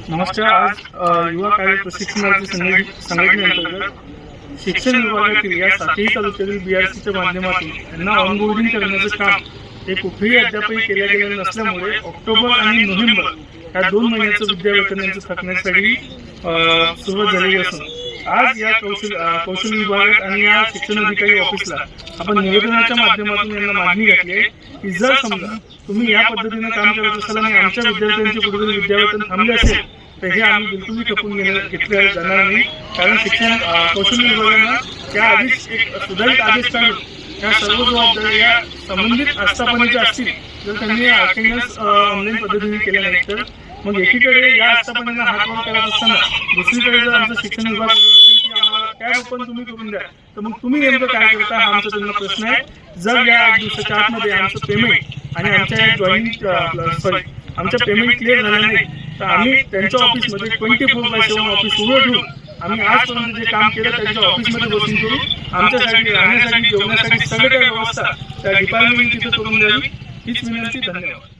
नमस्कार। आज युवा कार्य प्रशिक्षणाची संघटनेअंतर्गत शिक्षण विभागातील या 7ही तालुक्यातील BRCच्या माध्यमातून त्यांना ऑनबोर्डिंग करण्याचं काम हे कुठेही अद्यापही केलं गेलं नसल्यामुळे ऑक्टोबर आणि नोव्हेंबर या 2 महिन्याचं विद्यावेतन यांचं थकण्यासाठी सुरुवात झालेली असून आज या कौशल विभागात आणि या शिक्षण अधिकारी ऑफिसला आपण निवेदनाच्या माध्यमातून यांना मागणी घातली आहे की जर समजा तुम्ही या पद्धतीने काम करत असाल आणि आमच्या विद्यार्थ्यांचे कुठेतरी विद्यावेतन थांबले असेल तर हे आम्ही बिलकुलही खपून घेतले जाणार नाही। कारण शिक्षण कौशल्य विभागानं त्याआधीच एक सुधारित आदेश काढून या सर्व जबाबदाऱ्या या संबंधित आस्थापनेच्या असतील जर त्यांनी अटेंडन्स ऑनलाईन पद्धतीने केल्या नाही तर मग एकीकडे या आस्थापनेला हातभार करत असताना दुसरीकडे जर आमचं शिक्षण विभाग असेल की आम्हाला त्या रूपाने तुम्ही करून द्या तर मग तुम्ही नेमकं काय करता हा आमचा त्यांना प्रश्न आहे। जर या 1 दिवसाच्या आतमध्ये आमचं पेमेंट आणि आमच्या आमचं पेमेंट क्लिअर झालं नाही तर आम्ही त्यांच्या ऑफिसमध्ये 24/7 ऑफिस उघडं ठेवून आम्ही आजपर्यंत जे काम केलं त्यांच्या ऑफिसमध्ये बसून करू। आमच्यासाठी राहण्यासाठी जेवण्यासाठी सगळ्या व्यवस्था त्या डिपार्टमेंट तिथे करून द्यावी हीच विनंती। धन्यवाद।